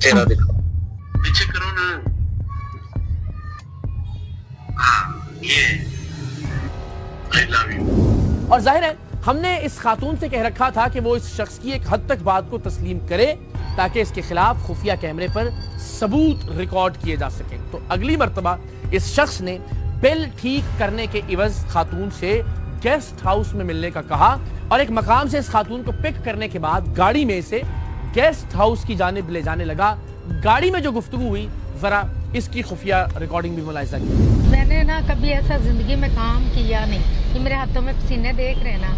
चेहरा दिखाओ, पीछे करो ना। ये आई लव यू। और जाहिर है हमने इस खातून से कह रखा था कि वो इस शख्स की एक हद तक बात को तस्लीम करे ताकि इसके खिलाफ खुफिया कैमरे पर सबूत रिकॉर्ड किए जा सके। तो अगली मर्तबा इस शख्स ने बिल ठीक करने के इवज खातून से गेस्ट हाउस में मिलने का कहा और एक मकाम से इस खातून को पिक करने के बाद गाड़ी में से गेस्ट हाउस की जानिब ले जाने लगा। गाड़ी में जो गुफ्तगू हुई जरा इसकी खुफिया रिकॉर्डिंग भी मुलाहिजा की। मैंने ना कभी ऐसा जिंदगी में काम किया नहीं। ये मेरे हाथों में पसीने देख रहे ना,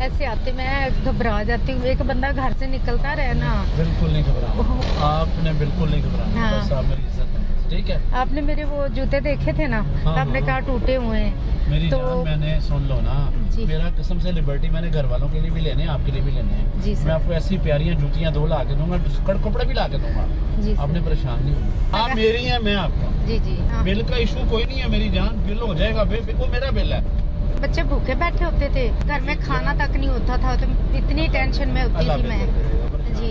ऐसे आते मैं घबरा जाती हूँ। एक बंदा घर से निकलता रहे ना। बिल्कुल नहीं घबराना, आपने बिल्कुल नहीं घबराना। हाँ। बस आप मेरी इज्जत है, ठीक है। आपने मेरे वो जूते देखे थे ना, हाँ, आपने हाँ। कहा टूटे हुए हैं। मेरी तो जान, मैंने सुन लो ना, जी। मेरा कसम से लिबर्टी मैंने घर वालों के लिए भी लेने हैं, आपके लिए भी लेने हैं। जी सर। मैं आपको ऐसी प्यारियां जूतियां 2 ला के दूंगा, कपड़े भी ला के दूंगा। जी सर। आपने परेशान नहीं होना, आप मेरी हैं, मैं आपका। जी जी हाँ। बिल का इशू कोई नहीं है मेरी जान, बिल हो जाएगा बेफिक्र, वो मेरा बिल है। बच्चे भूखे बैठे होते थे, घर में खाना तक नहीं होता था, तो इतनी टेंशन में होती थी मैं। जी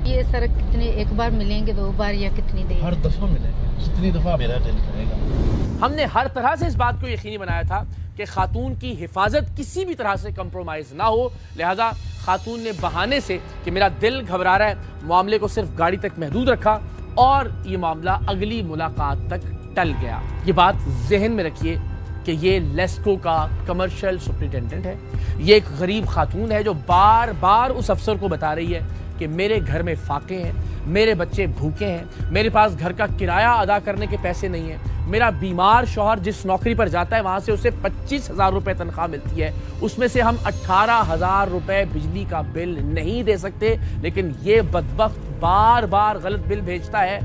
ये सर कितने, एक बार मिलेंगे, 2 बार या कितनी देर? हर दफा मिलेंगे, जितनी दफा मेरा दिल करेगा। हमने हर तरह से इस बात को यकीनी बनाया था कि खातून की हिफाजत किसी भी तरह से कंप्रोमाइज ना हो, लिहाजा खातून ने बहाने से कि मेरा दिल घबरा रहा है मामले को सिर्फ गाड़ी तक महदूद रखा और ये मामला अगली मुलाकात तक टल गया। ये बात जहन में रखिए कि ये लेस्को का कमर्शियल सुपरिटेंडेंट है। ये एक गरीब खातून है जो बार बार उस अफसर को बता रही है कि मेरे घर में फाके हैं, मेरे बच्चे भूखे हैं, मेरे पास घर का किराया अदा करने के पैसे नहीं है, मेरा बीमार शौहर जिस नौकरी पर जाता है वहां से उसे 25,000 रुपए तनख्वाह मिलती है, उसमें से हम 18,000 रुपए बिजली का बिल नहीं दे सकते, लेकिन ये बदबख्त बार बार गलत बिल भेजता है,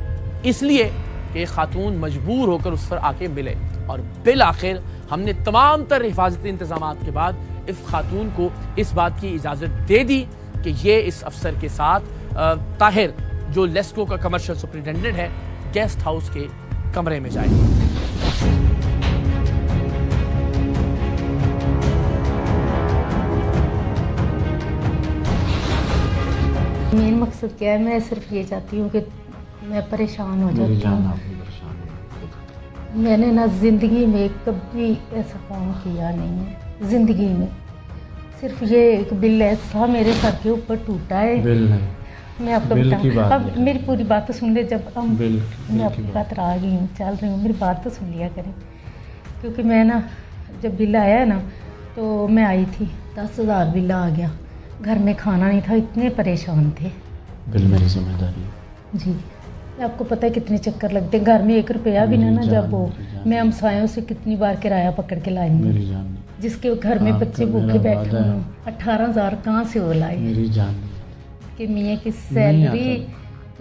इसलिए कि खातून मजबूर होकर उस पर आके मिले। और बिल आखिर हमने तमाम तर हिफाजती इंतजाम के बाद इस खातून को इस बात की इजाजत दे दी कि ये इस अफसर के साथ ताहिर जो लेस्को का कमर्शियल सुपरिटेंडेंट है गेस्ट हाउस के कमरे में जाए। मेन मकसद क्या है, मैं सिर्फ ये चाहती हूँ कि मैं परेशान हो मेरी जाती जान, हूँ। आप भी परेशान हो। मैंने ना जिंदगी में कभी ऐसा काम किया नहीं है, जिंदगी में। सिर्फ ये एक बिल ऐसा मेरे सर के ऊपर टूटा है। बिल नहीं, मैं आपको बिल की बात बताऊँ, अब नहीं। मेरी पूरी बात तो सुन ले। जब हम बिल मैं की आपकी बात। बात आ गई हूँ, चल रही हूँ, मेरी बात तो सुन लिया करें। क्योंकि मैं ना जब बिल आया है ना तो मैं आई थी, 10,000 बिल आ गया, घर में खाना नहीं था, इतने परेशान थे। बिल मेरी जिम्मेदारी है। जी आपको पता है कितने चक्कर लगते हैं, घर में 1 रुपया भी ना मेरी जब जान, वो मेरी जान। मैं हमसायों से कितनी बार किराया पकड़ के लाई हूँ, मेरी जान, जिसके घर में आपका बच्चे मेरा भूखे बैठे वादा है। हुए, 18,000 कहाँ से वो लाए मेरी जान कि मियाँ की सैलरी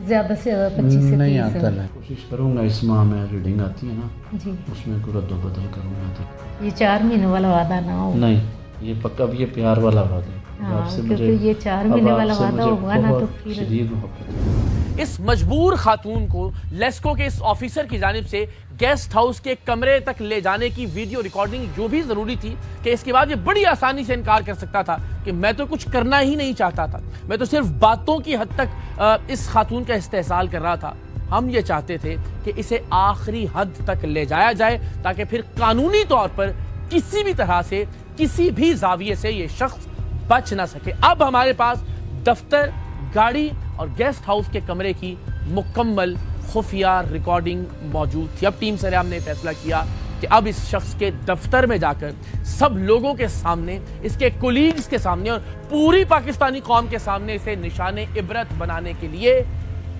ज़्यादा से ज़्यादा 25 से नहीं 30 आता है। है। कोशिश करूंगा इस माह में रीडिंग आती है ना, जी उसमें को रद्द बदल करूंगा। तो ये 4 महीने वाला वादा ना हो। नहीं, ये पक्का भी ये प्यार वाला वादा है। अब हाँ, आपसे क्योंकि मुझे- ये 4 अब महीने वाला आपसे वादा मुझे होगा ना तो बहुत फिर शदीद मोहब्बत है। इस मजबूर खातून को लेस्को के इस ऑफिसर की जानिब से गेस्ट हाउस के कमरे तक ले जाने की वीडियो रिकॉर्डिंग जो भी जरूरी थी कि इसके बाद ये बड़ी आसानी से इनकार कर सकता था कि मैं तो कुछ करना ही नहीं चाहता था, मैं तो सिर्फ बातों की हद तक इस खातून का इस्तेहसाल कर रहा था। हम ये चाहते थे कि इसे आखिरी हद तक ले जाया जाए ताकि फिर कानूनी तौर पर किसी भी तरह से किसी भी जाविये से ये शख्स बच ना सके। अब हमारे पास दफ्तर, गाड़ी और गेस्ट हाउस के कमरे की मुकम्मल खुफिया रिकॉर्डिंग मौजूद थी। अब टीम सरेआम ने फैसला किया कि अब इस शख्स के दफ्तर में जाकर सब लोगों के सामने, इसके कोलीग्स के सामने और पूरी पाकिस्तानी कौम के सामने इसे निशाने इबरत बनाने के लिए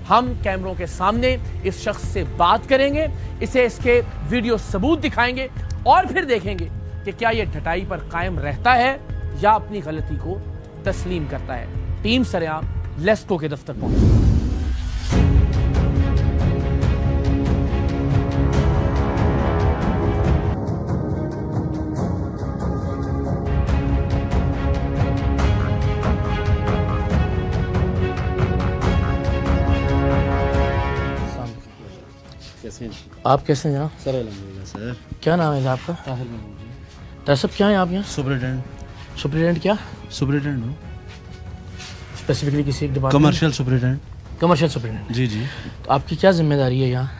हम कैमरों के सामने इस शख्स से बात करेंगे, इसे इसके वीडियो सबूत दिखाएंगे और फिर देखेंगे कि क्या यह ढटाई पर कायम रहता है या अपनी गलती को तस्लीम करता है। टीम सरेआम लेस्को के दफ्तर पहुंची। कैसे हैं? आप कैसे हैं जनाब? सर अलहम्दुलिल्लाह सर। क्या नाम है आपका? ताहिर महमूद जी। दरअसल क्या है आप यहाँ? सुपरिटेंडेंट सुपरिटेंडेंट क्या? सुपरिटेंडेंट हूँ, स्पेसिफिकली किसी एक department? Commercial superintendent. Commercial superintendent. जी जी। तो आपकी क्या जिम्मेदारी है यहाँ?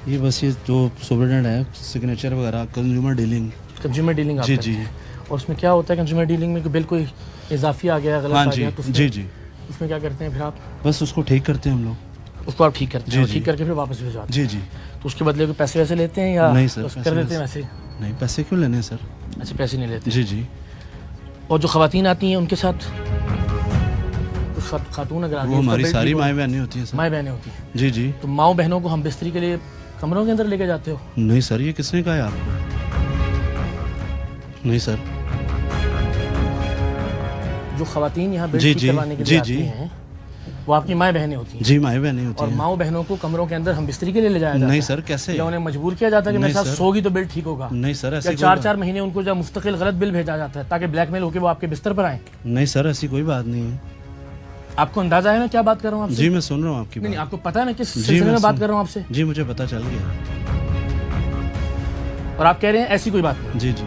ये बस ये जो सुपरिटेंडेंट है, सिग्नेचर वगैरह, कंज्यूमर डीलिंग। कंज्यूमर डीलिंग आप जी करते जी। हैं। और उसमें क्या होता है कंज्यूमर डीलिंग में कि बिल कोई इजाफी आ गया, गलत हाँ आ जी गया, तो जी जी। उसमें क्या करते हैं फिर आप? बस उसको ठीक करते हैं हम लोग। उसको आप ठीक करते जी, हैं, जी। ठीक करके फिर वापस भिजवाते जी जी। हैं। तो उसके बदले कोई पैसे वैसे लेते हैं या नहीं सर, बस कर पैसे देते हैं वैसे? नहीं, पैसे क्यों लेने हैं सर? अच्छा, पैसे नहीं लेते। जी जी। और जो खवातीन आती हैं उनके साथ खातून अगर आती वो हैं, उसका हमारी बिल सारी ठीक हो- माएँ बहनें होती हैं सर। माएँ बहनें होती हैं। जी जी। तो माओ बहनों को हम बिस्तरी के लिए कमरों के अंदर लेके जाते हो? नहीं सर, ये किसने कहा है आपको? नहीं सर। जो खवातीन यहाँ बिल जी, ठीक जी, करवाने के जी, लिए आती जी। हैं वो आपकी माएँ बहनें होती हैं? जी, माएँ बहनें होती और हैं। माओ बहनों को कमरों के अंदर हम बिस्तरी के लिए ले जाया जाता नहीं है? सर, कैसे? या उन्हें मजबूर किया जाता है कि मेरे नहीं साथ सर। सोगी तो बिल ठीक होगा? नहीं सर, ऐसी या कोई 4-4 महीने उनको जब मुस्तकिल गलत बिल भेजा जाता है ताकि ब्लैकमेल होकर वो आपके बिस्तर पर आए? नहीं सर, ऐसी कोई बात नहीं है। आपको अंदाजा है मैं क्या बात कर रहा हूँ आपसे? जी, मैं सुन रहा हूँ आपकी नहीं नहीं, बात। आपको पता है मैं किस जी, सिलसिले मैं में बात सुन- कर रहा हूँ आपसे? जी, मुझे पता चल गया। और आप कह रहे हैं ऐसी कोई बात नहीं? जी जी।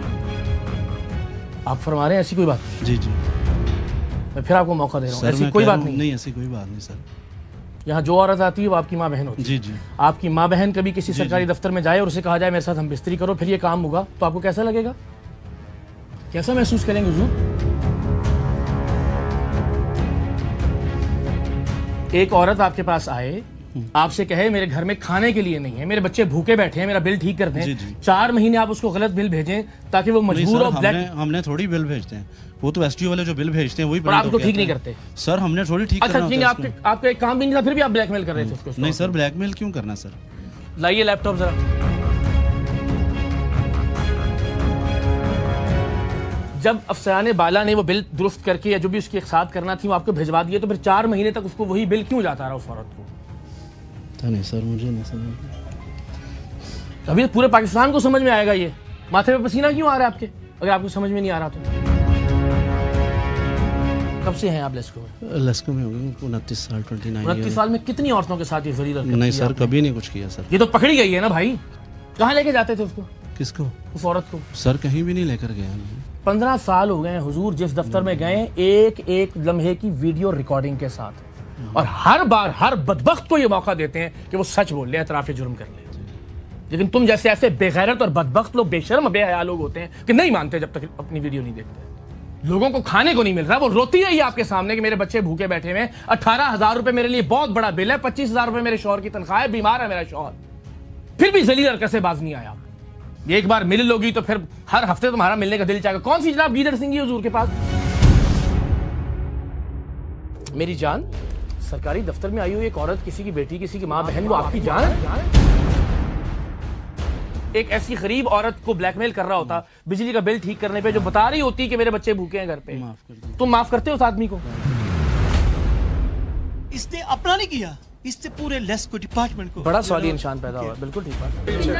आप फरमा रहे हैं ऐसी कोई बात नहीं? जी जी। मैं फिर आपको मौका दे रहा हूँ, सर ऐसी मैं कोई कह बात रहा हूँ, नहीं? नहीं ऐसी कोई बात नहीं सर। यहाँ जो औरत आती है वो आपकी माँ बहन होती है। जी जी। आपकी माँ बहन कभी किसी जी, सरकारी जी। दफ्तर में जाए और उसे कहा जाए मेरे साथ हम बिस्तरी करो फिर ये काम होगा, तो आपको कैसा लगेगा? कैसा महसूस करेंगे हुजूर? एक औरत आपके पास आए, आपसे कहे मेरे घर में खाने के लिए नहीं है, मेरे बच्चे भूखे बैठे हैं, मेरा बिल ठीक कर दें। जी, जी। 4 महीने आप उसको गलत बिल भेजें ताकि वो नहीं मजबूर सर, और ब्लैक, हमने थोड़ी बिल भेजते हैं, वो तो एसटीओ वाले जो बिल भेजते हैं वही और प्रिंट आप उसको होके ठीक नहीं आता है। करते? सर हमने थोड़ी ठीक अच्छा करना ठीक है, होता है आपके उसको। आपका एक काम भी नहीं था फिर भी आप ब्लैकमेल कर रहे थे उसको? नहीं सर, ब्लैकमेल क्यों करना सर? लाइए लैपटॉप जरा। जब अफसराने बाला ने वो बिल दुरुस्त करके या जो भी उसके साथ करना थी वो आपको भिजवा दिए, तो फिर 4 महीने तक उसको वही बिल क्यों जाता रहा उस औरत को? पता नहीं सर, मुझे नहीं समझ। अभी पूरे पाकिस्तान को समझ में आएगा ये। माथे पे पसीना क्यों आ रहा है आपके, अगर आपको समझ में नहीं आ रहा तो? कब से हैं आप लेस्को में? लस्को में हो गए 29 साल, 29 29 साल में कितनी औरतों के साथ ये जलील हरकत नहीं की सर, आपने? कभी नहीं कुछ किया सर। ये तो पकड़ी गई है ना भाई। कहाँ लेके जाते थे उसको, किसको? उस औरत को? सर कहीं भी नहीं लेकर गया मैं। 15 साल हो गए हैं हुजूर जिस दफ्तर में गए, एक एक लम्हे की वीडियो रिकॉर्डिंग के साथ, और हर बार हर बदबख्त को ये मौका देते हैं कि वो सच बोल ले, एतराफ़ जुर्म कर ले। लेकिन तुम जैसे ऐसे बेगैरत और बदबख्त लोग, बेशर्म बेहया लोग होते हैं कि नहीं मानते जब तक अपनी वीडियो नहीं देखते। लोगों को खाने को नहीं मिल रहा, वो रोती रही है आपके सामने कि मेरे बच्चे भूखे बैठे हुए हैं, 18,000 रुपए मेरे लिए बहुत बड़ा बिल है, 25,000 रुपए मेरे शौहर की तनख्वाह है, बीमार है मेरा शौहर, फिर भी जलील हरकत से बाज नहीं आया। एक बार मिल लोगी तो फिर हर हफ्ते तुम्हारा मिलने का दिल चाहेगा। कौन सी जनाब गीदड़ सिंह हुजूर के पास? मेरी जान, सरकारी दफ्तर में आई हुई एक औरत, किसी की बेटी, किसी की माँ बहन, वो आपकी जान है? एक ऐसी गरीब औरत को ब्लैकमेल कर रहा होता बिजली का बिल ठीक करने पे, जो बता रही होती कि मेरे बच्चे भूखे हैं घर पे। माफ कर दीजिए। तुम माफ करते हो उस आदमी को? इसने अपना नहीं किया, इससे पूरे लेस्को डिपार्टमेंट को बड़ा सवालिया निशान पैदा हुआ। बिल्कुल ठीक बात। नहीं